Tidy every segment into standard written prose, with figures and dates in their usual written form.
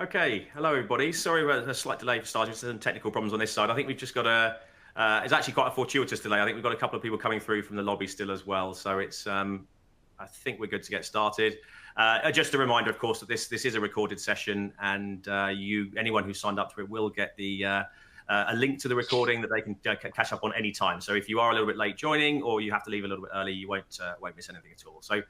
Okay, hello everybody. Sorry about the slight delay for starting. Some technical problems on this side. I think we've just got it's actually quite a fortuitous delay. I think we've got a couple of people coming through from the lobby still as well. So I think we're good to get started. Just a reminder, of course, that this is a recorded session, and anyone who signed up to it will get a link to the recording that they can catch up on any time. So if you are a little bit late joining, or you have to leave a little bit early, you won't miss anything at all. So.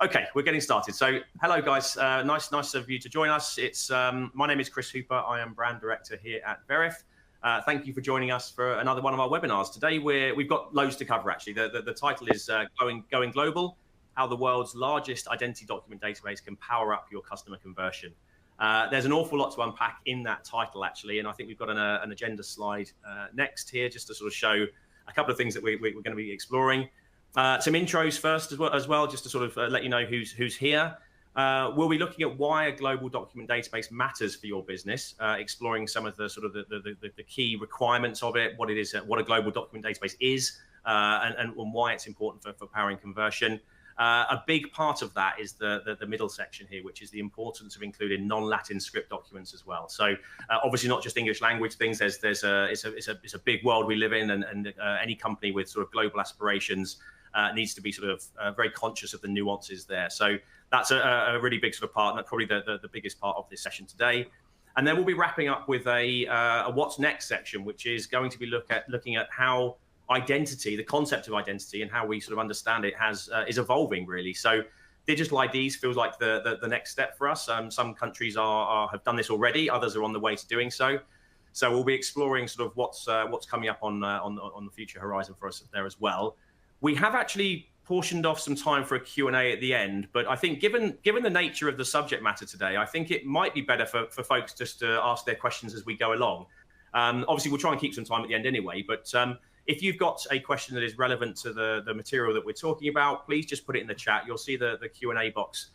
Okay, we're getting started. So, hello guys, nice of you to join us. My name is Chris Hooper. I am brand director here at Veriff. Thank you for joining us for another one of our webinars. Today we've got loads to cover. Actually, the title is Going Global: How the World's Largest Identity Document Database Can Power Up Your Customer Conversion. There's an awful lot to unpack in that title, actually, and I think we've got an agenda slide next here just to sort of show a couple of things that we're going to be exploring. Some intros first as well, just to sort of let you know who's here. We'll be looking at why a global document database matters for your business, exploring some of the sort of the key requirements of it, what it is, what a global document database is, and why it's important for powering conversion. A big part of that is the middle section here, which is the importance of including non-Latin script documents as well. So obviously not just English language things. It's a big world we live in, and any company with sort of global aspirations needs to be sort of very conscious of the nuances there. So that's a really big sort of part, and probably the biggest part of this session today. And then we'll be wrapping up with a what's next section, which is going to be looking at how identity, the concept of identity, and how we sort of understand it is evolving really. So digital IDs feels like the next step for us. Some countries have done this already, others are on the way to doing so. So we'll be exploring sort of what's coming up on the future horizon for us there as well. We have actually portioned off some time for a Q&A at the end, but I think given the nature of the subject matter today, I think it might be better for folks just to ask their questions as we go along. Obviously, we'll try and keep some time at the end anyway, but if you've got a question that is relevant to the material that we're talking about, please just put it in the chat. You'll see the Q&A box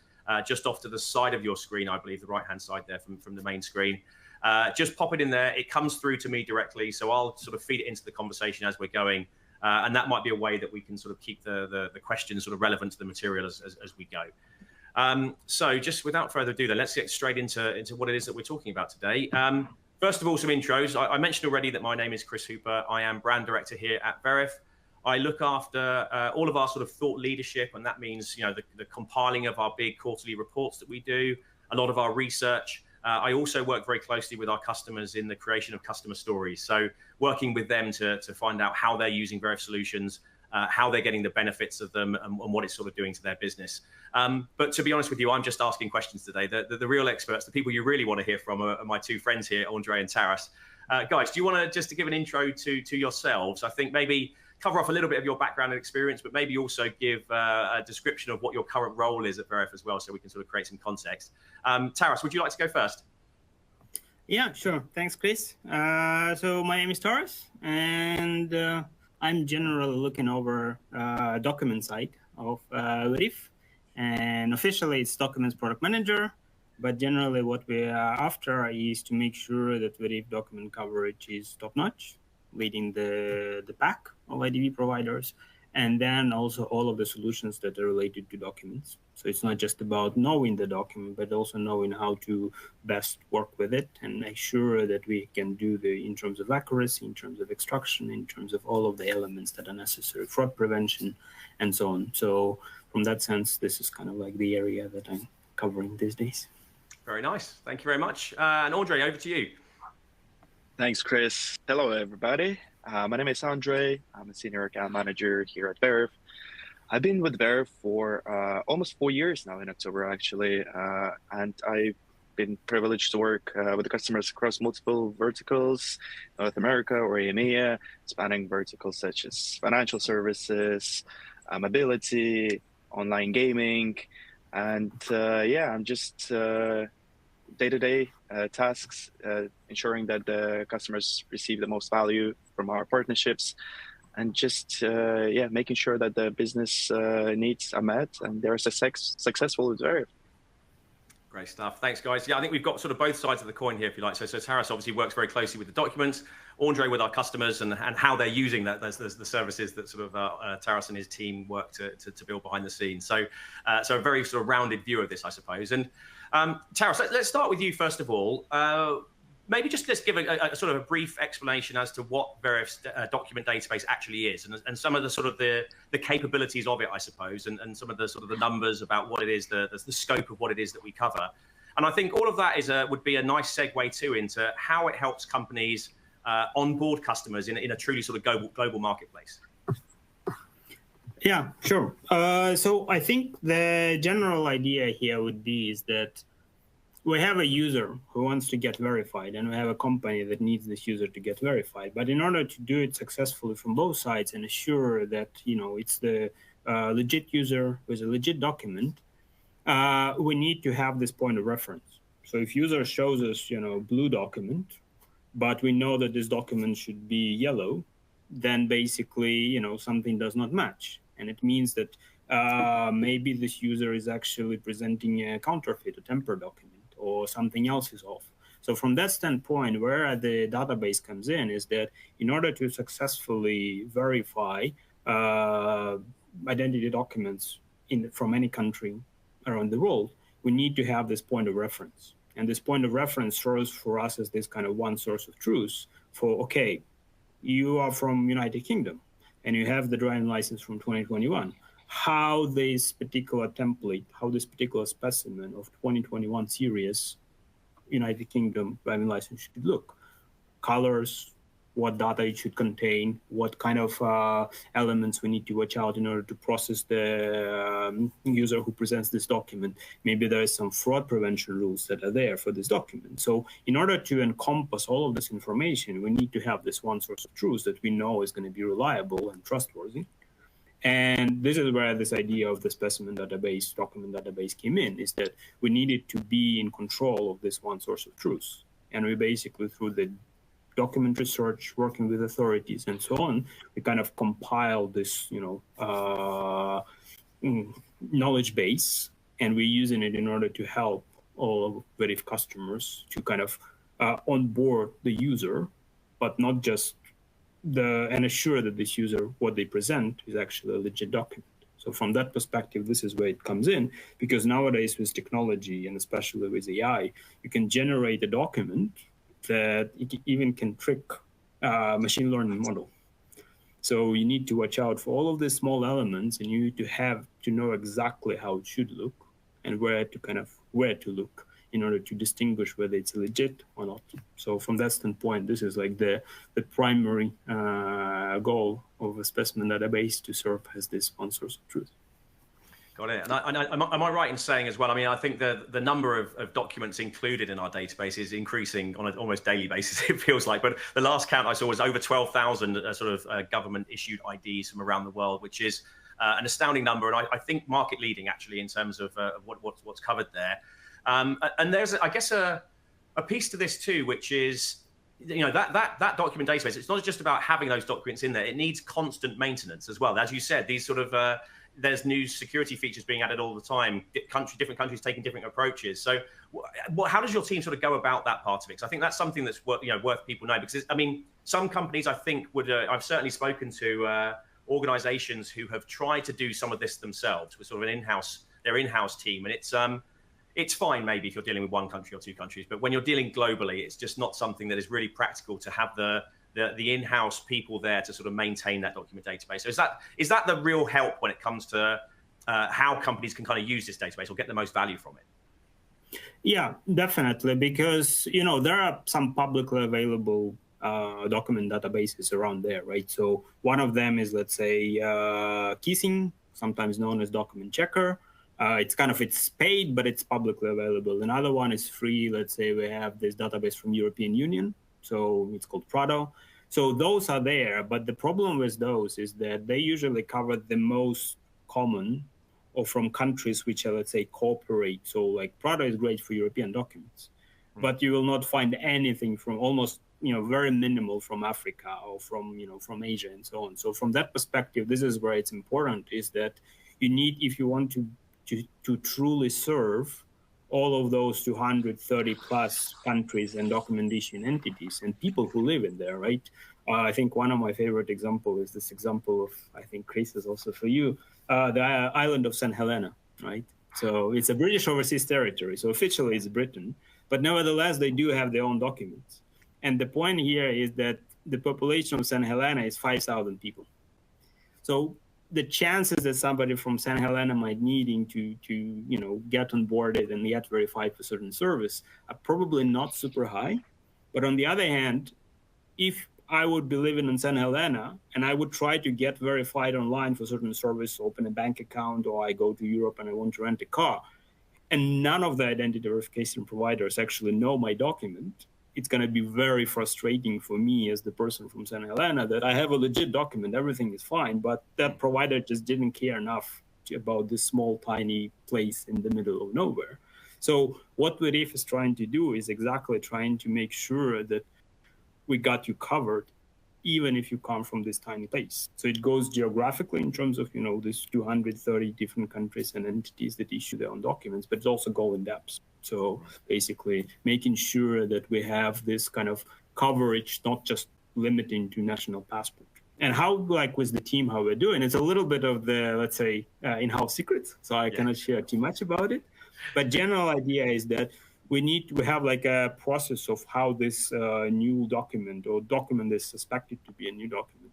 just off to the side of your screen, I believe, the right-hand side there from the main screen. Just pop it in there. It comes through to me directly, so I'll sort of feed it into the conversation as we're going. And that might be a way that we can sort of keep the questions sort of relevant to the material as we go. So just without further ado, then let's get straight into what it is that we're talking about today. First of all, some intros. I mentioned already that my name is Chris Hooper. I am brand director here at Veriff. I look after all of our sort of thought leadership, and that means the compiling of our big quarterly reports that we do, a lot of our research. I also work very closely with our customers in the creation of customer stories. So working with them to find out how they're using Veriff solutions, how they're getting the benefits of them, and what it's sort of doing to their business. But to be honest with you, I'm just asking questions today. The real experts, the people you really want to hear from are my two friends here, Andre and Taras. Guys, do you want to give an intro to yourselves? I think maybe cover off a little bit of your background and experience, but maybe also give a description of what your current role is at Veriff as well, so we can sort of create some context. Taras, would you like to go first? Yeah, sure. Thanks, Chris. So my name is Taras, and I'm generally looking over document side of Veriff, and officially it's Documents Product Manager, but generally what we are after is to make sure that Veriff document coverage is top-notch, leading the pack of IDV providers, and then also all of the solutions that are related to documents. So it's not just about knowing the document, but also knowing how to best work with it and make sure that we can do in terms of accuracy, in terms of extraction, in terms of all of the elements that are necessary, fraud prevention, and so on. So from that sense, this is kind of like the area that I'm covering these days. Very nice. Thank you very much. And Andre, over to you. Thanks, Chris. Hello, everybody. My name is Andre. I'm a senior account manager here at Veriff. I've been with Veriff for almost 4 years now in October, actually, and I've been privileged to work with the customers across multiple verticals, North America or EMEA, spanning verticals such as financial services, mobility, online gaming, and I'm just day-to-day tasks, ensuring that the customers receive the most value from our partnerships, and just making sure that the business needs are met and they're successful with Veriff. Great stuff. Thanks, guys. Yeah, I think we've got sort of both sides of the coin here, if you like. So Taras obviously works very closely with the documents, Andre with our customers and how they're using that. There's the services that sort of Taras and his team work to build behind the scenes. So a very sort of rounded view of this, I suppose. And Taras, let's start with you first of all. Maybe just let's give a sort of a brief explanation as to what Veriff's document database actually is, and some of the sort of the capabilities of it, I suppose, and some of the sort of the numbers about what it is, the scope of what it is that we cover. And I think all of that would be a nice segue too into how it helps companies onboard customers in a truly sort of global marketplace. Yeah, sure. So I think the general idea here would be is that we have a user who wants to get verified, and we have a company that needs this user to get verified. But in order to do it successfully from both sides and assure that it's the legit user with a legit document, we need to have this point of reference. So if user shows us blue document, but we know that this document should be yellow, then basically something does not match, and it means that maybe this user is actually presenting a counterfeit, a temper document, or something else is off. So from that standpoint, where the database comes in is that in order to successfully verify identity documents from any country around the world, we need to have this point of reference. And this point of reference serves for us as this kind of one source of truth for, okay, you are from United Kingdom and you have the driving license from 2021. How this particular template, how this particular specimen of 2021 series United Kingdom driving license should look. Colors, what data it should contain, what kind of elements we need to watch out in order to process the user who presents this document. Maybe there is some fraud prevention rules that are there for this document. So in order to encompass all of this information, we need to have this one source of truth that we know is going to be reliable and trustworthy. And this is where this idea of the specimen database, document database came in, is that we needed to be in control of this one source of truth. And we basically, through the document research, working with authorities and so on, we kind of compiled this, knowledge base, and we're using it in order to help all of Veriff customers to kind of onboard the user, but not just and assure that this user, what they present is actually a legit document. So from that perspective, this is where it comes in, because nowadays with technology and especially with AI, you can generate a document that even can trick machine learning model. So you need to watch out for all of these small elements, and you need to know exactly how it should look and where to look in order to distinguish whether it's legit or not. So from that standpoint, this is like the primary goal of a specimen database, to serve as this one source of truth. Got it. And am I right in saying as well, I mean, I think the number of documents included in our database is increasing on an almost daily basis, it feels like. But the last count I saw was over 12,000 sort of government-issued IDs from around the world, which is an astounding number. And I think market leading, actually, in terms of what's covered there. And there's, I guess, a piece to this too, which is, that document database, it's not just about having those documents in there. It needs constant maintenance as well. As you said, these sort of, there's new security features being added all the time, different countries taking different approaches. So how does your team sort of go about that part of it? Because I think that's something that's worth people know. Because, I mean, some companies, I think, I've certainly spoken to organizations who have tried to do some of this themselves with sort of their in-house team. And it's fine maybe if you're dealing with one country or two countries, but when you're dealing globally, it's just not something that is really practical to have the in-house people there to sort of maintain that document database. So is that the real help when it comes to how companies can kind of use this database or get the most value from it? Yeah, definitely, because there are some publicly available document databases around there, right? So one of them is, let's say, Kissing, sometimes known as Document Checker. It's paid, but it's publicly available. Another one is free. Let's say we have this database from European Union, so it's called Prado. So those are there, but the problem with those is that they usually cover the most common, or from countries which are, let's say, cooperate. So like Prado is great for European documents, but you will not find anything from almost, very minimal from Africa or from Asia and so on. So from that perspective, this is where it's important, is that you need, if you want to truly serve all of those 230 plus countries and document issuing entities and people who live in there, right? I think one of my favorite examples is this example of, I think, Chris, is also for you, the island of St. Helena, right? So it's a British overseas territory. So officially it's Britain, but nevertheless, they do have their own documents. And the point here is that the population of St. Helena is 5,000 people. So the chances that somebody from St. Helena might needing to get onboarded and get verified for certain service are probably not super high. But on the other hand, if I would be living in St. Helena and I would try to get verified online for certain service, open a bank account, or I go to Europe and I want to rent a car, and none of the identity verification providers actually know my document, it's going to be very frustrating for me as the person from St. Helena that I have a legit document, everything is fine, but that provider just didn't care enough about this small, tiny place in the middle of nowhere. So what Veriff is trying to do is exactly trying to make sure that we got you covered, even if you come from this tiny place. So it goes geographically in terms of, these 230 different countries and entities that issue their own documents, but it's also go in depth. So basically making sure that we have this kind of coverage, not just limiting to national passport. And how, like with the team, how we're doing, it's a little bit of the, let's say, in-house secrets. So I cannot share too much about it. But general idea is that we need to have like a process of how this new document or document is suspected to be a new document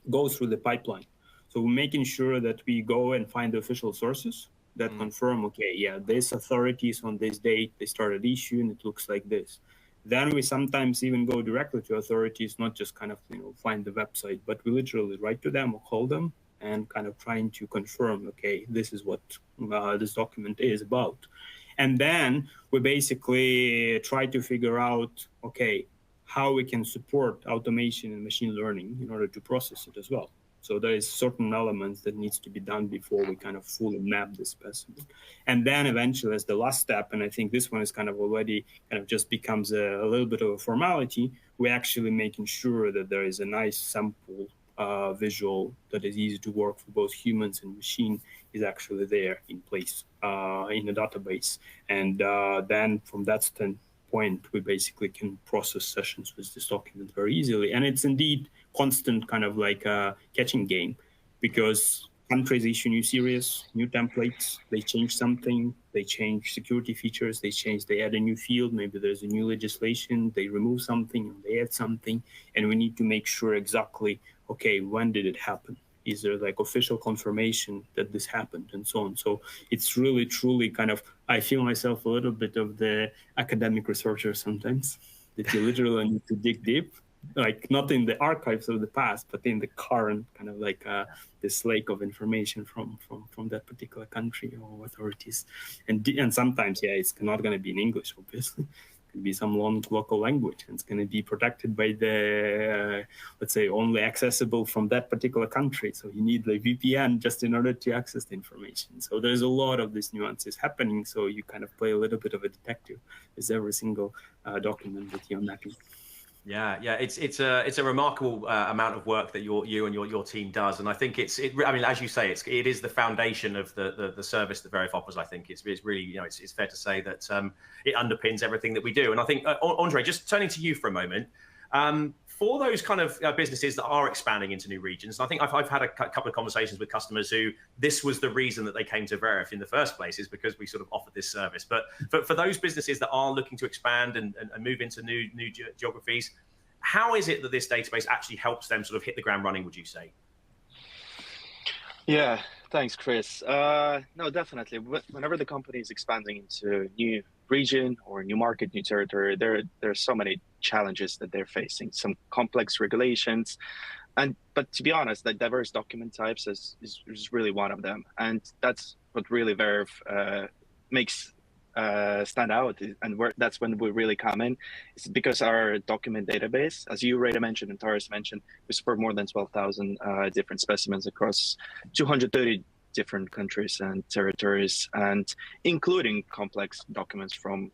goes through the pipeline. So we're making sure that we go and find the official sources that confirm, okay, yeah, these authorities on this date, they started issuing, it looks like this. Then we sometimes even go directly to authorities, not just kind of, find the website, but we literally write to them or call them and kind of trying to confirm, okay, this is what this document is about. And then we basically try to figure out, okay, how we can support automation and machine learning in order to process it as well. So there is certain elements that needs to be done before we kind of fully map the specimen. And then eventually as the last step, and I think this one is kind of already kind of just becomes a little bit of a formality, we're actually making sure that there is a nice sample visual that is easy to work for both humans and machine is actually there in place in the database. And then from that standpoint, we basically can process sessions with this document very easily. And it's indeed constant kind of like a catching game because countries issue new series, new templates, they change something, they change security features, they add a new field, maybe there's a new legislation, they remove something, they add something, and we need to make sure exactly, okay, when did it happen? Is there like official confirmation that this happened and so on? So it's really, truly kind of, I feel myself a little bit of the academic researcher sometimes, that you literally need to dig deep, like not in the archives of the past, but in the current kind of like this lake of information from that particular country or authorities. And sometimes, it's not going to be in English, obviously. It could be some local language, and it's going to be protected by the, let's say, only accessible from that particular country. So you need the VPN just in order to access the information. So there's a lot of these nuances happening. So you kind of play a little bit of a detective with every single document that you're mapping. Yeah, it's a remarkable amount of work that you and your team does, and I think I mean, as you say, it is the foundation of the service that Veriff offers. I think it's really, it's fair to say that it underpins everything that we do. And I think Andre, just turning to you for a moment, for those kind of businesses that are expanding into new regions, I think I've had a couple of conversations with customers who this was the reason that they came to Veriff in the first place, is because we sort of offered this service. But for those businesses that are looking to expand and move into new geographies, how is it that this database actually helps them sort of hit the ground running, would you say? Yeah, thanks, Chris. No, definitely. Whenever the company is expanding into a new region or a new market, new territory, there are so many challenges that they're facing, some complex regulations. But to be honest, the diverse document types is really one of them. And that's what really Veriff makes stand out, and that's when we really come in. It's because our document database, as you already mentioned and Taras mentioned, we support more than 12,000 different specimens across 230 different countries and territories, and including complex documents from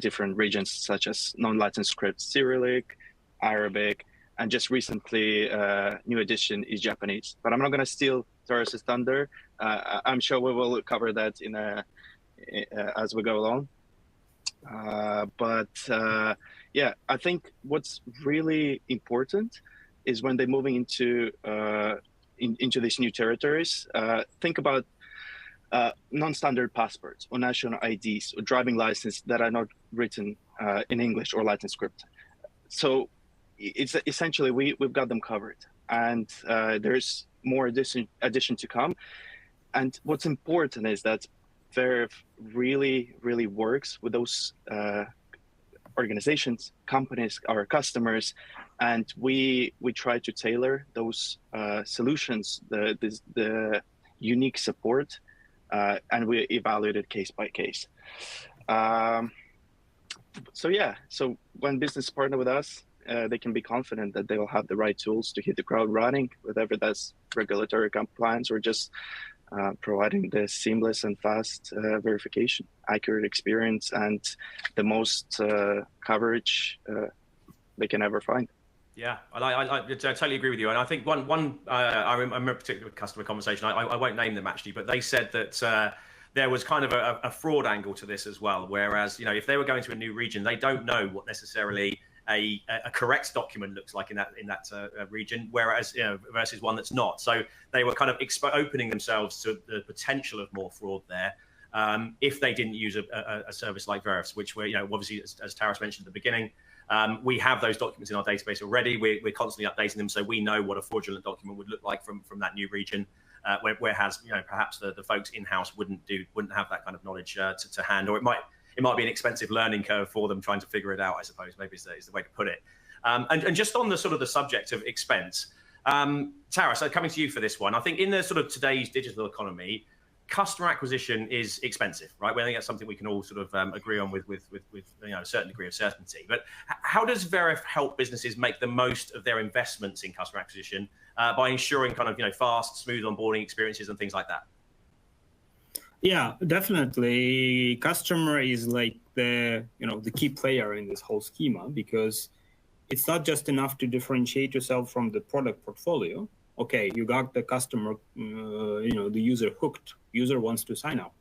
different regions such as non-Latin script, Cyrillic, Arabic, and just recently new edition is Japanese. But I'm not going to steal Taras's thunder. I'm sure we will cover that as we go along. Yeah, I think what's really important is when they're moving into these new territories, think about non-standard passports or national IDs or driving license that are not written in English or Latin script. So it's essentially we've got them covered, and there's more addition to come. And what's important is that Veriff really works with those organizations, companies, our customers, and we try to tailor those solutions, the unique support, and we evaluate it case by case. So when business partner with us, they can be confident that they will have the right tools to hit the crowd running, whether that's regulatory compliance or just providing the seamless and fast verification, accurate experience, and the most coverage they can ever find. Yeah, I totally agree with you. And I think I remember a particular customer conversation, I won't name them actually, but they said that there was kind of a fraud angle to this as well. Whereas, if they were going to a new region, they don't know what necessarily a correct document looks like in that region, whereas versus one that's not. So they were kind of opening themselves to the potential of more fraud there if they didn't use a service like Veriff, which we're obviously, as Taras mentioned at the beginning, we have those documents in our database already. We're constantly updating them, so we know what a fraudulent document would look like from that new region. Whereas perhaps the folks in-house wouldn't have that kind of knowledge to hand, or it might be an expensive learning curve for them trying to figure it out, I suppose, maybe is the way to put it. And just on the sort of the subject of expense, Taras, coming to you for this one, I think in the sort of today's digital economy, customer acquisition is expensive, right? I think that's something we can all sort of agree on with a certain degree of certainty. But how does Veriff help businesses make the most of their investments in customer acquisition by ensuring kind of fast, smooth onboarding experiences and things like that? Yeah, definitely. Customer is like the key player in this whole schema, because it's not just enough to differentiate yourself from the product portfolio. Okay, you got the customer, the user hooked. User wants to sign up.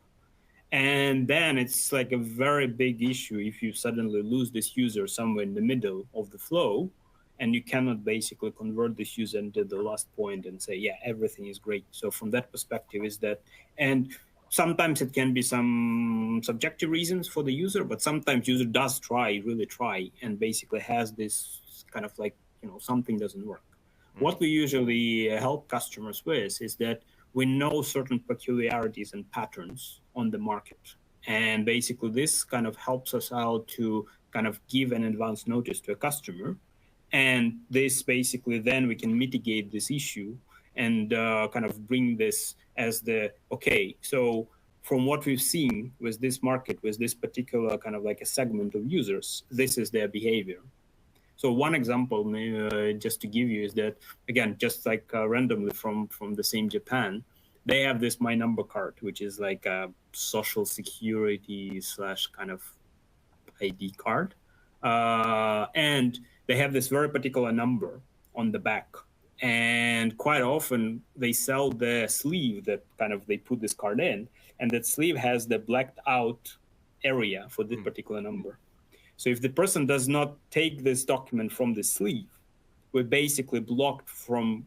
And then it's like a very big issue if you suddenly lose this user somewhere in the middle of the flow, and you cannot basically convert this user into the last point and say, yeah, everything is great. So from that perspective is that, and sometimes it can be some subjective reasons for the user, but sometimes user does really try, and basically has this kind of like, something doesn't work. What we usually help customers with is that we know certain peculiarities and patterns on the market. And basically this kind of helps us out to kind of give an advance notice to a customer. And this basically then we can mitigate this issue and kind of bring this as so from what we've seen with this market, with this particular kind of like a segment of users, this is their behavior. So one example, just to give you, is that, again, just like randomly from the same Japan, they have this My Number card, which is like a social security / kind of ID card. And they have this very particular number on the back. And quite often they sell the sleeve that kind of they put this card in, and that sleeve has the blacked out area for this particular number. So if the person does not take this document from the sleeve, we're basically blocked from,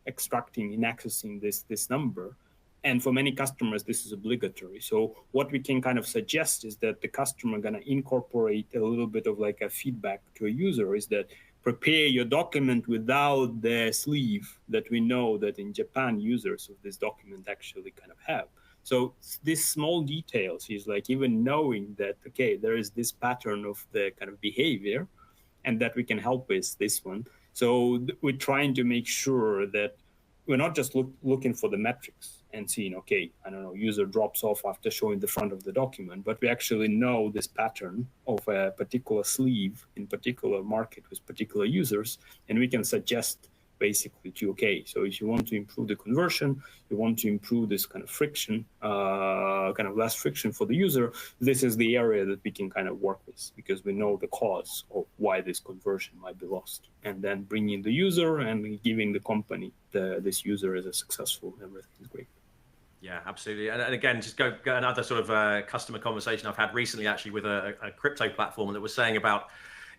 extracting and accessing this number. And for many customers, this is obligatory. So what we can kind of suggest is that the customer going to incorporate a little bit of like a feedback to a user, is that prepare your document without the sleeve that we know that in Japan users of this document actually kind of have. So these small details is like even knowing that, okay, there is this pattern of the kind of behavior and that we can help with this one. So we're trying to make sure that we're not just looking for the metrics and seeing, okay, I don't know, user drops off after showing the front of the document, but we actually know this pattern of a particular sleeve in particular market with particular users, and we can suggest basically to, okay, so if you want to improve the conversion, you want to improve this kind of friction, kind of less friction for the user, this is the area that we can kind of work with, because we know the cause of why this conversion might be lost. And then bringing the user and giving the company this user is a successful, everything is great. Yeah, absolutely. And again, just go another sort of customer conversation I've had recently actually with a crypto platform that was saying about,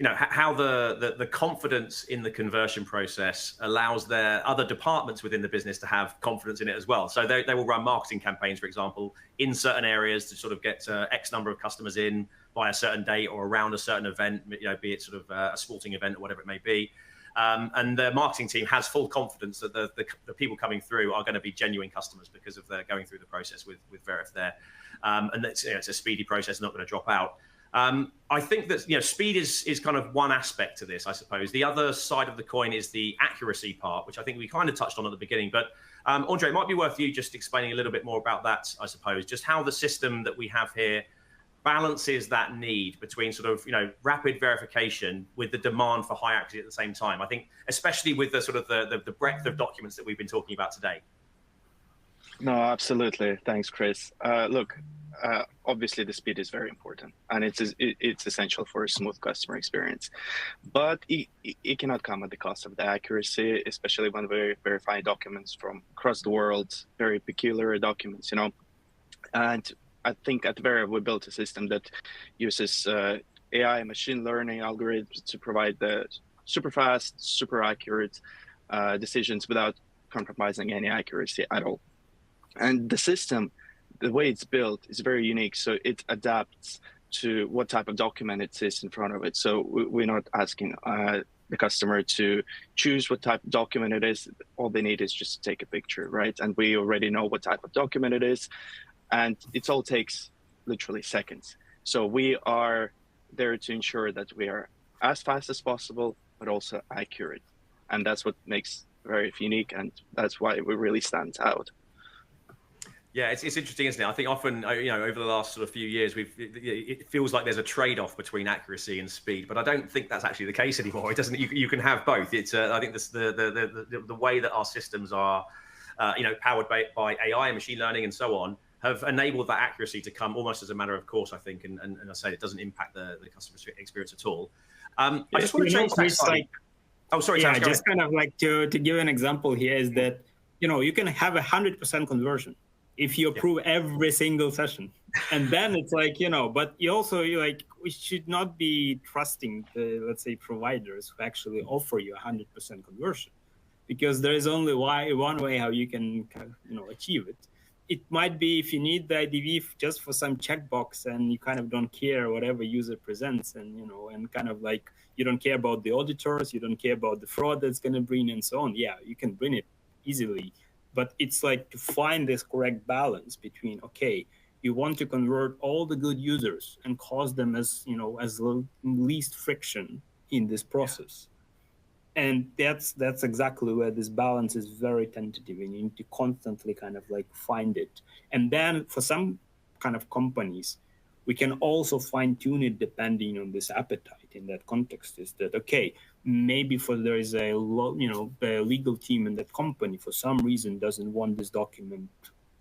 how the confidence in the conversion process allows their other departments within the business to have confidence in it as well. So they will run marketing campaigns, for example, in certain areas to sort of get X number of customers in by a certain date or around a certain event, be it sort of a sporting event or whatever it may be. And the marketing team has full confidence that the people coming through are going to be genuine customers because of their going through the process with Veriff there. And it's a speedy process, not going to drop out. I think that speed is kind of one aspect to this, I suppose. The other side of the coin is the accuracy part, which I think we kind of touched on at the beginning. But Andre, it might be worth you just explaining a little bit more about that, I suppose, just how the system that we have here balances that need between sort of rapid verification with the demand for high accuracy at the same time. I think especially with the sort of the breadth of documents that we've been talking about today. No, absolutely. Thanks, Chris. Look, obviously the speed is very important, and it's essential for a smooth customer experience. But it cannot come at the cost of the accuracy, especially when we're verifying documents from across the world, very peculiar documents, And I think at Veriff we built a system that uses AI machine learning algorithms to provide the super fast, super accurate decisions without compromising any accuracy at all. And the system, the way it's built, is very unique. So it adapts to what type of document it sits in front of it. So we're not asking the customer to choose what type of document it is. All they need is just to take a picture, right? And we already know what type of document it is. And it all takes literally seconds. So we are there to ensure that we are as fast as possible, but also accurate. And that's what makes Veriff unique. And that's why we really stand out. Yeah, it's interesting, isn't it? I think often, over the last sort of few years, it feels like there's a trade-off between accuracy and speed, but I don't think that's actually the case anymore. It doesn't. You can have both. It's I think this the way that our systems are, powered by AI and machine learning and so on, have enabled that accuracy to come almost as a matter of course, I think, and I say it doesn't impact the customer experience at all. I just want to change that. Oh, sorry. Yeah, just kind of like to give an example here is that you can have 100% conversion if you approve every single session, and then it's like but you also we should not be trusting the, let's say, providers who actually offer you 100% conversion, because there is only one way how you can achieve it. It might be if you need the IDV just for some checkbox and you kind of don't care whatever user presents, and and kind of like you don't care about the auditors, you don't care about the fraud that's going to bring and so on. Yeah, you can bring it easily, but it's like to find this correct balance between, okay, you want to convert all the good users and cause them as as least friction in this process. And that's exactly where this balance is very tentative, and you need to constantly kind of like find it. And then for some kind of companies, we can also fine tune it depending on this appetite. In that context, is that okay? Maybe there is a the legal team in that company for some reason doesn't want this document,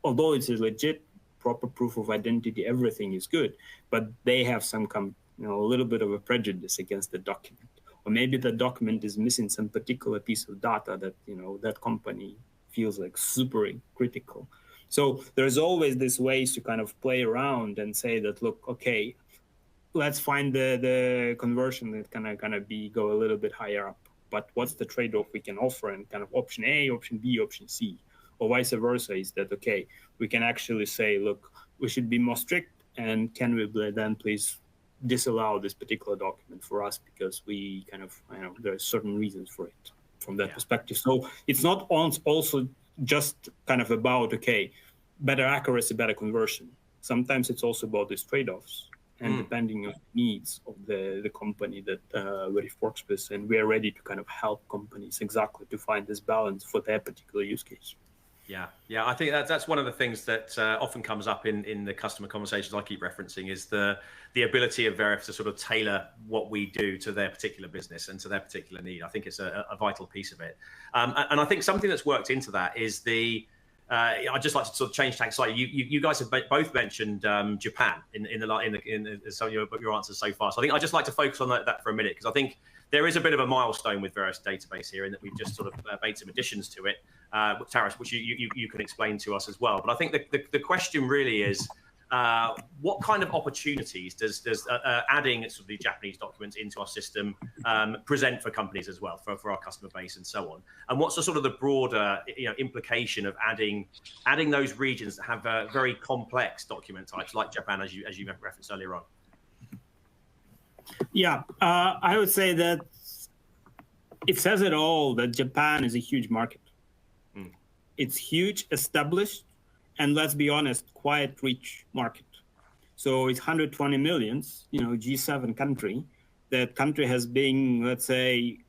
although it's a legit, proper proof of identity, everything is good, but they have some a little bit of a prejudice against the document. Or maybe the document is missing some particular piece of data that that company feels like super critical. So there's always these ways to kind of play around and say that, look, okay, let's find the conversion that can kind of go a little bit higher up. But what's the trade-off we can offer? And kind of option A, option B, option C, or vice versa. Is that okay? We can actually say, look, we should be more strict, and can we then please disallow this particular document for us because we kind of there are certain reasons for it from that perspective. So it's not also just kind of about better accuracy, better conversion. Sometimes it's also about these trade-offs, and depending on the needs of the company that Veriff works with, and we're ready to kind of help companies exactly to find this balance for their particular use case. Yeah. I think that's one of the things that often comes up in the customer conversations I keep referencing is the ability of Veriff to sort of tailor what we do to their particular business and to their particular need. I think it's a vital piece of it. And I think something that's worked into that is I'd just like to sort of change tack slightly. You guys have both mentioned Japan in some of your answers so far. So I think I'd just like to focus on that for a minute, because I think there is a bit of a milestone with Veriff's database here in that we've just sort of made some additions to it, Taras, which you can explain to us as well. But I think the question really is, what kind of opportunities does adding sort of the Japanese documents into our system present for companies as well, for our customer base and so on? And what's the sort of the broader implication of adding those regions that have very complex document types like Japan, as you referenced earlier on? Yeah, I would say that it says it all that Japan is a huge market. It's huge, established, and let's be honest, quite rich market. So it's 120 millions, G7 country. That country has been, let's say,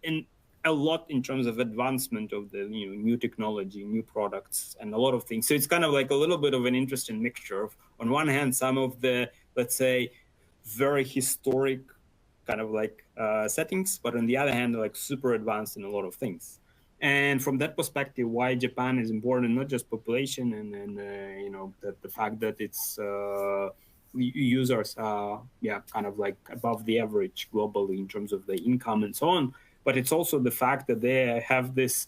in a lot in terms of advancement of the new technology, new products, and a lot of things. So it's kind of like a little bit of an interesting mixture of, on one hand, some of the, let's say, very historic kind of like settings, but on the other hand, like super advanced in a lot of things. And from that perspective, why Japan is important, not just population and the fact that its users are kind of like above the average globally in terms of the income and so on, but it's also the fact that they have this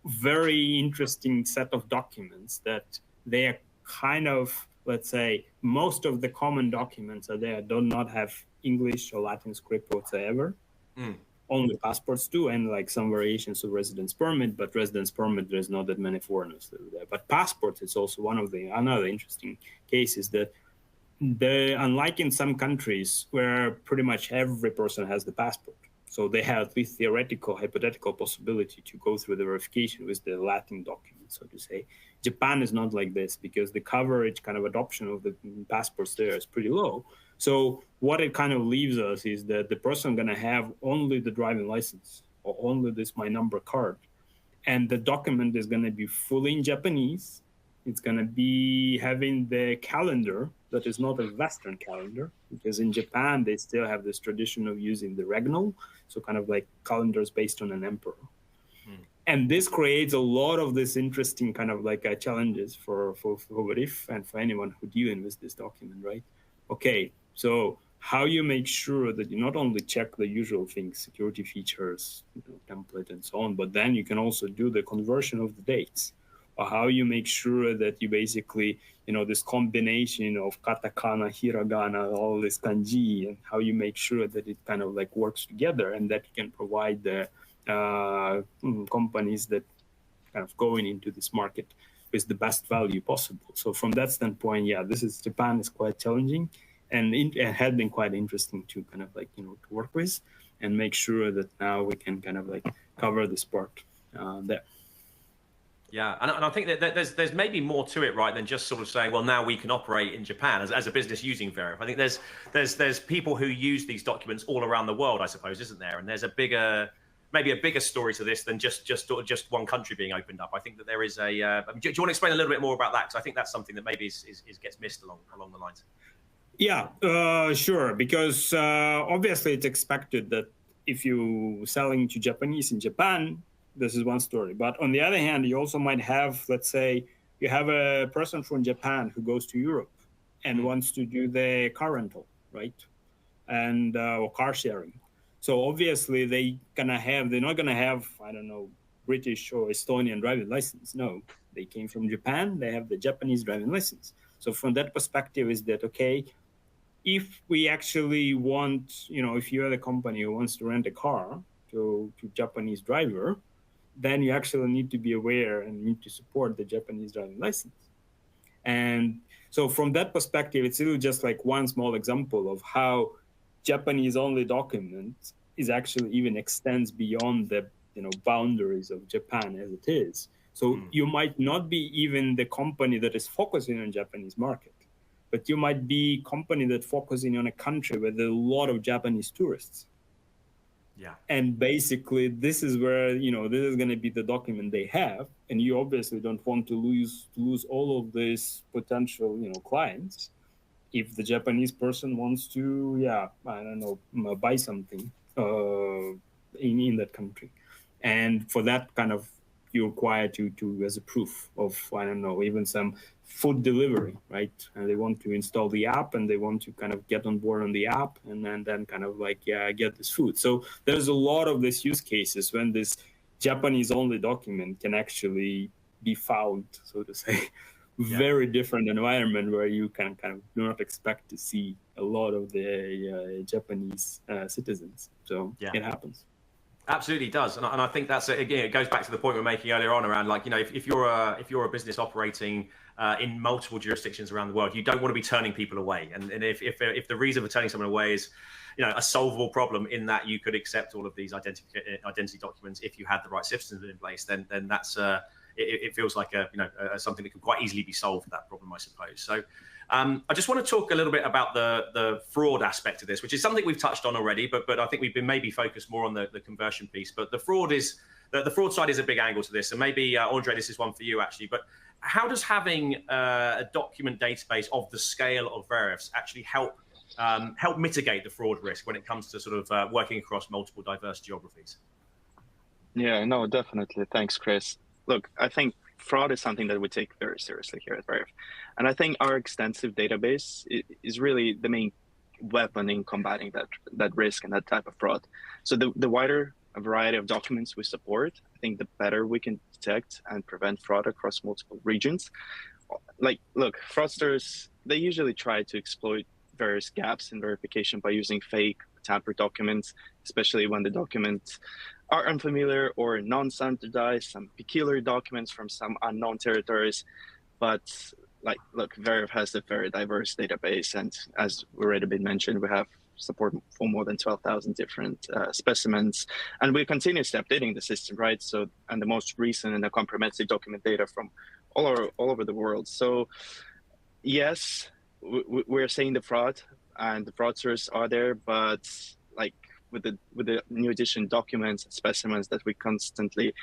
very interesting set of documents that they are kind of, let's say, most of the common documents are there do not have English or Latin script whatsoever. Only passports do, and like some variations of residence permit, but residence permit, there's not that many foreigners that are there. But passports, it's also one of the another interesting cases that unlike in some countries where pretty much every person has the passport, so they have at least theoretical, hypothetical possibility to go through the verification with the Latin document, so to say. Japan is not like this because the coverage kind of adoption of the passports there is pretty low. So what it kind of leaves us is that the person going to have only the driving license or only this my number card. And the document is going to be fully in Japanese. It's going to be having the calendar that is not a Western calendar, because in Japan, they still have this tradition of using the regnal. So kind of like calendars based on an emperor. And this creates a lot of this interesting kind of like challenges for Veriff and for anyone who dealing with this document, right? Okay, so how you make sure that you not only check the usual things, security features, template and so on, but then you can also do the conversion of the dates. Or how you make sure that you basically, this combination of katakana, hiragana, all this kanji, and how you make sure that it kind of like works together and that you can provide the companies that kind of going into this market with the best value possible. So from that standpoint, Japan is quite challenging, and it had been quite interesting to kind of like, to work with and make sure that now we can kind of like cover this part there. Yeah, and I think that there's maybe more to it, right, than just sort of saying, well, now we can operate in Japan as a business using Veriff. I think there's people who use these documents all around the world, I suppose, isn't there? And there's maybe a bigger story to this than just one country being opened up. I think that there is a. Do you want to explain a little bit more about that? Because I think that's something that maybe gets missed along the lines. Yeah, sure. Because obviously it's expected that if you selling to Japanese in Japan, this is one story. But on the other hand, you also might have, let's say, you have a person from Japan who goes to Europe and wants to do the car rental, right? And or car sharing. So obviously they're not gonna have, I don't know, British or Estonian driving license. No, they came from Japan, they have the Japanese driving license. So from that perspective is that, okay, if we actually want, if you're the company who wants to rent a car to Japanese driver, then you actually need to be aware and need to support the Japanese driving license. And so from that perspective, it's still just like one small example of how Japanese only document is actually even extends beyond the boundaries of Japan as it is. So you might not be even the company that is focusing on Japanese market, but you might be company that focusing on a country with a lot of Japanese tourists. Yeah. And basically this is where, this is going to be the document they have. And you obviously don't want to lose all of these potential, clients. If the Japanese person wants to, buy something in that country. And for that kind of, you require to as a proof of, even some food delivery, right? And they want to install the app and they want to kind of get on board on the app and then kind of like, get this food. So there's a lot of these use cases when this Japanese only document can actually be found, so to say, very different environment where you can kind of do not expect to see a lot of the Japanese citizens. So it happens. Absolutely does, and I think that's again, it goes back to the point we were making earlier on around, like, you know, if you're a business operating in multiple jurisdictions around the world, you don't want to be turning people away, and if the reason for turning someone away is, you know, a solvable problem in that you could accept all of these identity documents if you had the right systems in place, then that's it feels like something that could quite easily be solved, that problem, I suppose. So I just want to talk a little bit about the fraud aspect of this, which is something we've touched on already, but I think we've been maybe focused more on the conversion piece. But the fraud side is a big angle to this. And maybe, Andre, this is one for you, actually. But how does having a document database of the scale of Veriff's actually help mitigate the fraud risk when it comes to sort of working across multiple diverse geographies? Yeah, no, definitely. Thanks, Chris. Look, I think fraud is something that we take very seriously here at Veriff. And I think our extensive database is really the main weapon in combating that risk and that type of fraud. So the wider a variety of documents we support, I think the better we can detect and prevent fraud across multiple regions. Like, look, fraudsters, they usually try to exploit various gaps in verification by using fake, tampered documents, especially when the documents are unfamiliar or non-standardized, some peculiar documents from some unknown territories. But like, look, Veriff has a very diverse database, and as already been mentioned, we have support for more than 12,000 different specimens, and we're continuously updating the system, right? So, and the most recent and the comprehensive document data from all over the world. So, yes, we're seeing the fraud, and the fraudsters are there, but like, with the new edition documents and specimens that we constantly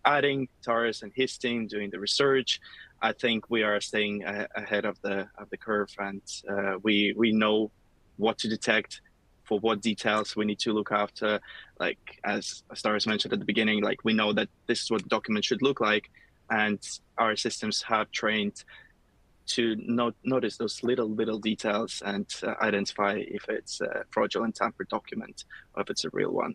adding, Taurus and his team doing the research, I think we are staying ahead of the curve, and we know what to detect, for what details we need to look after. Like, as Taurus mentioned at the beginning, like, we know that this is what the document should look like, and our systems have trained to notice those little details and identify if it's a fraudulent tampered document or if it's a real one.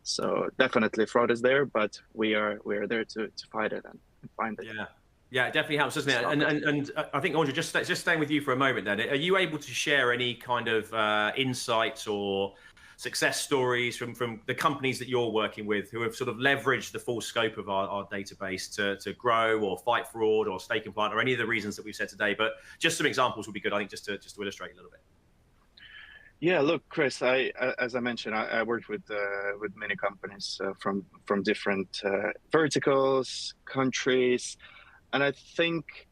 So definitely fraud is there, but we are there to fight it and find it. Yeah, it definitely helps, doesn't it? And I think, Andre, just staying with you for a moment then, are you able to share any kind of insights or success stories from the companies that you're working with who have sort of leveraged the full scope of our database to grow or fight fraud or stay compliant, or any of the reasons that we've said today? But just some examples would be good, I think, just to illustrate a little bit. Yeah, look, Chris, as I mentioned, I worked with many companies from different verticals, countries, and I think,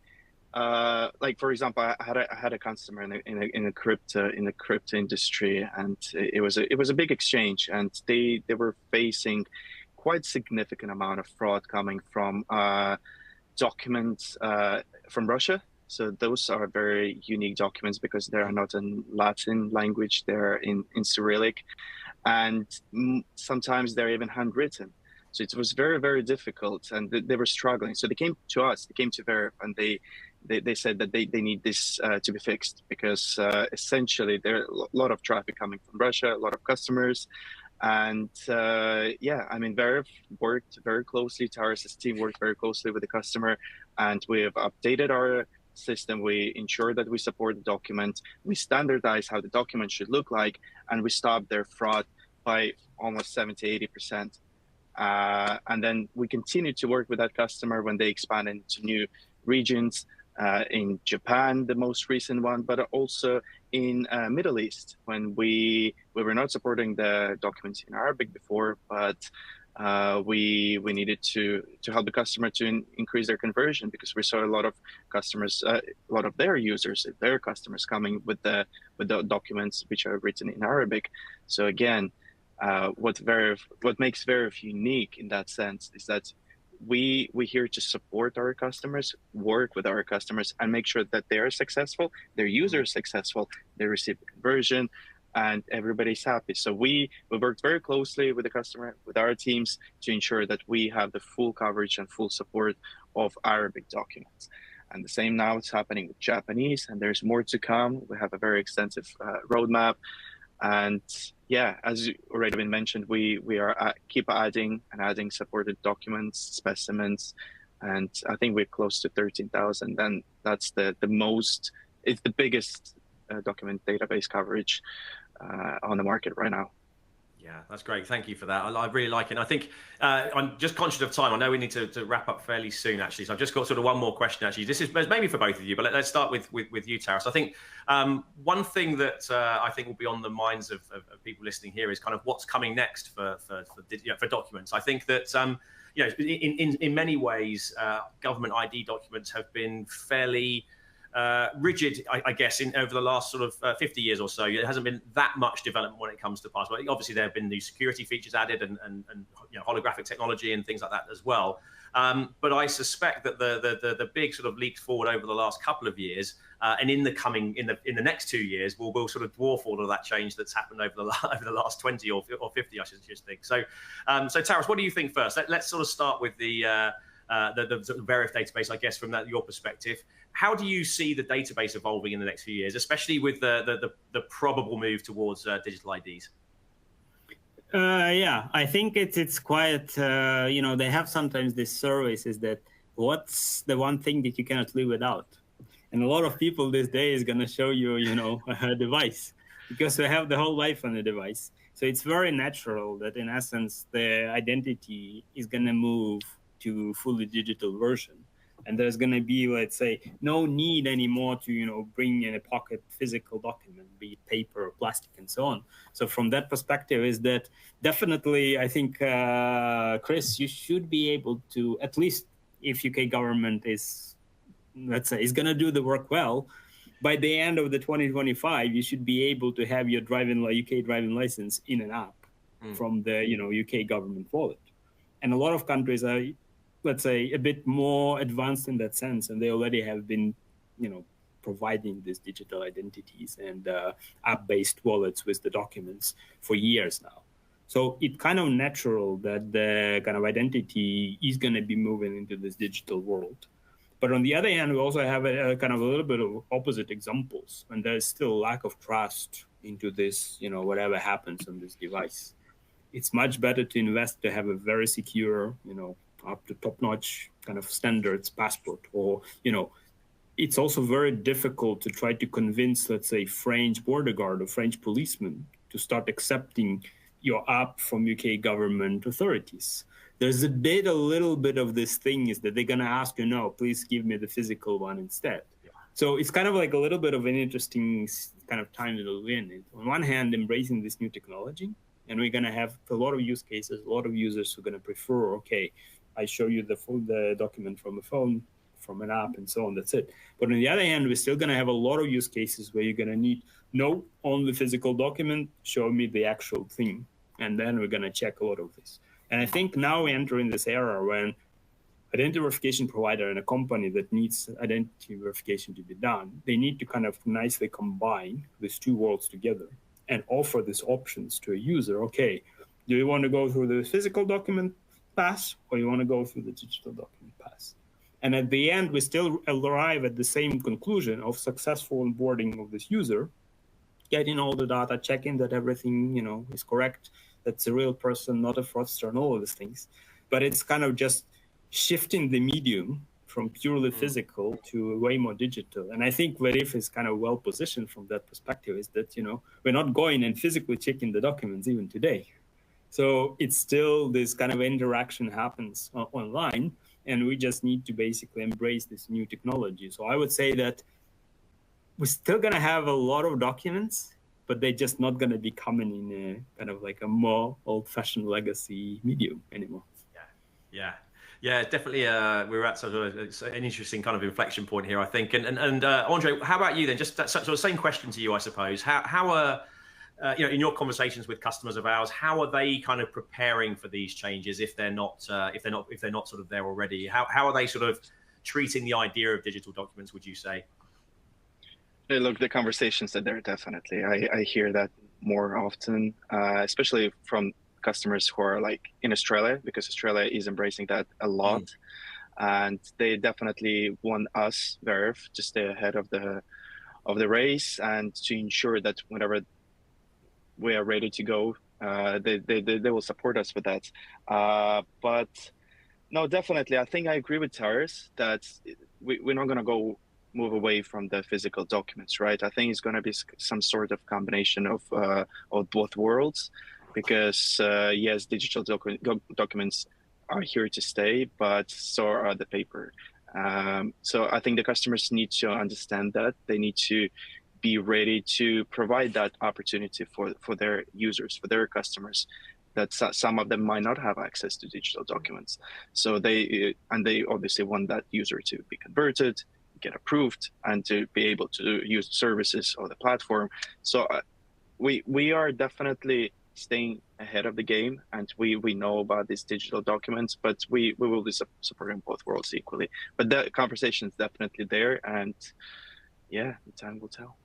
like, for example, I had a customer in the crypto industry, and it was a big exchange, and they were facing quite significant amount of fraud coming from documents from Russia. So those are very unique documents because they are not in Latin language; they're in Cyrillic, and sometimes they're even handwritten. So it was very, very difficult, and they were struggling. So they came to us, they came to Veriff, and they said that they need this to be fixed, because essentially there are a lot of traffic coming from Russia, a lot of customers. And yeah, I mean, Veriff worked very closely, Taurus' team worked very closely with the customer, and we have updated our system. We ensure that we support the document, we standardize how the document should look like, and we stopped their fraud by almost 70–80%. And then we continue to work with that customer when they expand into new regions, in Japan, the most recent one, but also in Middle East, when we were not supporting the documents in Arabic before, but we needed to help the customer to increase their conversion, because we saw a lot of customers, a lot of their users, their customers coming with the documents which are written in Arabic. So again, what makes Veriff unique in that sense is that we're here to support our customers, work with our customers, and make sure that they are successful, their users are successful, they receive the conversion, and everybody's happy. So we worked very closely with the customer, with our teams, to ensure that we have the full coverage and full support of Arabic documents. And the same now is happening with Japanese, and there's more to come. We have a very extensive roadmap. And yeah, as already been mentioned, we are keep adding supported documents, specimens, and I think we're close to 13,000. And that's the most, it's the biggest document database coverage on the market right now. Yeah, that's great. Thank you for that. I really like it. And I think I'm just conscious of time. I know we need to wrap up fairly soon, actually. So I've just got sort of one more question, actually. This is maybe for both of you, but let's start with you, Taras. I think one thing that I think will be on the minds of people listening here is kind of what's coming next for documents. I think that in many ways, government ID documents have been fairly rigid, I guess, over the last sort of 50 years or so. There hasn't been that much development when it comes to passport. Obviously, there have been new security features added and holographic technology and things like that as well. But I suspect that the big sort of leaps forward over the last couple of years and in the next 2 years will sort of dwarf all of that change that's happened over the last 20 or 50, I should just think. So Taras, what do you think first? Let's sort of start with the Veriff database, I guess, from your perspective. How do you see the database evolving in the next few years, especially with the probable move towards digital IDs? Yeah, I think it's quite, they have sometimes these surveys is that what's the one thing that you cannot live without? And a lot of people this day is going to show you, a device, because we have the whole life on the device. So it's very natural that in essence, the identity is going to move to fully digital version. And there's going to be, let's say, no need anymore to, bring in a pocket physical document, be it paper or plastic and so on. So from that perspective is that definitely, I think, Chris, you should be able to, at least if UK government is, let's say, is going to do the work well, by the end of the 2025, you should be able to have your UK driving license in an app from the, UK government wallet. And a lot of countries are, let's say, a bit more advanced in that sense, and they already have been, providing these digital identities and app-based wallets with the documents for years now. So it's kind of natural that the kind of identity is going to be moving into this digital world. But on the other hand, we also have a kind of a little bit of opposite examples, and there's still lack of trust into this, whatever happens on this device. It's much better to invest to have a very secure, up to top-notch kind of standards passport, or it's also very difficult to try to convince, let's say, French border guard or French policemen to start accepting your app from UK government authorities. There's a little bit of this thing is that they're going to ask you, no, please give me the physical one instead. Yeah. So it's kind of like a little bit of an interesting kind of time that we're in. On one hand, embracing this new technology, and we're going to have a lot of use cases, a lot of users who are going to prefer, okay, I show you the document from a phone, from an app, and so on. That's it. But on the other hand, we're still going to have a lot of use cases where you're going to need, no, on the physical document, show me the actual thing. And then we're going to check a lot of this. And I think now we enter in this era when identity verification provider and a company that needs identity verification to be done, they need to kind of nicely combine these two worlds together and offer these options to a user. Okay, do you want to go through the physical document pass, or you want to go through the digital document pass? And at the end, we still arrive at the same conclusion of successful onboarding of this user, getting all the data, checking that everything, is correct, that's a real person, not a fraudster, and all of these things. But it's kind of just shifting the medium from purely physical to way more digital. And I think Veriff is kind of well positioned from that perspective, is that, we're not going and physically checking the documents even today. So it's still this kind of interaction happens online, and we just need to basically embrace this new technology. So I would say that we're still going to have a lot of documents, but they're just not going to be coming in a kind of like a more old-fashioned legacy medium anymore. Yeah, definitely. We're at sort of an interesting kind of inflection point here, I think. And Andre, how about you then? Just that sort of same question to you, I suppose. How are in your conversations with customers of ours, how are they kind of preparing for these changes if they're not sort of there already? How are they sort of treating the idea of digital documents, would you say? Hey, look, the conversations are there, definitely. I hear that more often, especially from customers who are like in Australia, because Australia is embracing that a lot. And they definitely want us, Veriff, to stay ahead of the race and to ensure that whenever we are ready to go, they will support us with that. But No, definitely. I think I agree with Taris that we're not going to move away from the physical documents, right? I think it's going to be some sort of combination of both worlds, because yes, digital documents are here to stay, but so are the paper. So I think the customers need to understand that they need to be ready to provide that opportunity for their users, for their customers, that some of them might not have access to digital documents. So they obviously want that user to be converted, get approved, and to be able to use the services or the platform. So we are definitely staying ahead of the game, and we know about these digital documents, but we will be supporting both worlds equally. But the conversation is definitely there, and yeah, the time will tell.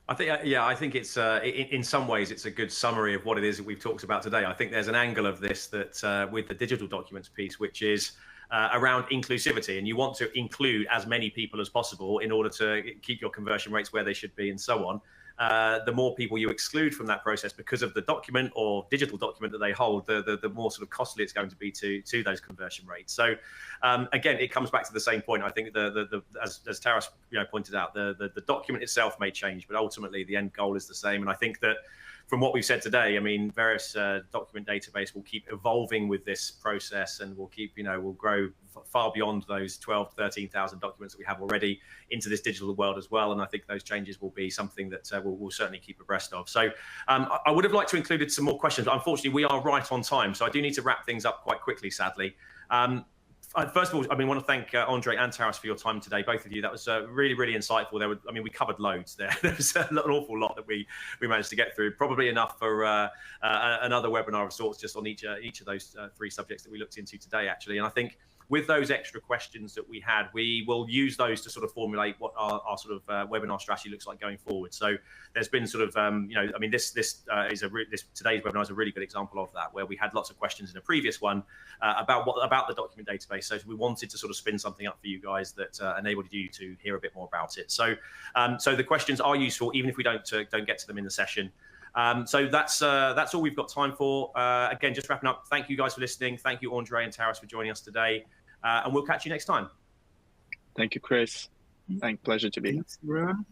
I think, I think it's in some ways it's a good summary of what it is that we've talked about today. I think there's an angle of this that with the digital documents piece, which is around inclusivity, and you want to include as many people as possible in order to keep your conversion rates where they should be, and so on. The more people you exclude from that process because of the document or digital document that they hold, the more sort of costly it's going to be to those conversion rates. So again, it comes back to the same point. I think as Taras pointed out, the document itself may change, but ultimately the end goal is the same. And I think that from what we've said today, I mean, Veriff's document database will keep evolving with this process, and will keep, will grow far beyond those 12, 13,000 documents that we have already into this digital world as well. And I think those changes will be something that we'll certainly keep abreast of. So I would have liked to included some more questions, but unfortunately we are right on time. So I do need to wrap things up quite quickly, sadly. First of all, I want to thank Andre and Taras for your time today, both of you. That was really, really insightful. We covered loads there. There was an awful lot that we managed to get through. Probably enough for another webinar of sorts, just on each of those three subjects that we looked into today, actually. And I think with those extra questions that we had, we will use those to sort of formulate what our sort of webinar strategy looks like going forward. So there's been sort of, today's webinar is a really good example of that, where we had lots of questions in a previous one about the document database. So we wanted to sort of spin something up for you guys that enabled you to hear a bit more about it. So the questions are useful, even if we don't get to them in the session. So that's all we've got time for. Again, just wrapping up, thank you guys for listening. Thank you, Andre and Taras, for joining us today. And we'll catch you next time. Thank you, Chris. Pleasure to be here. Thanks, everyone.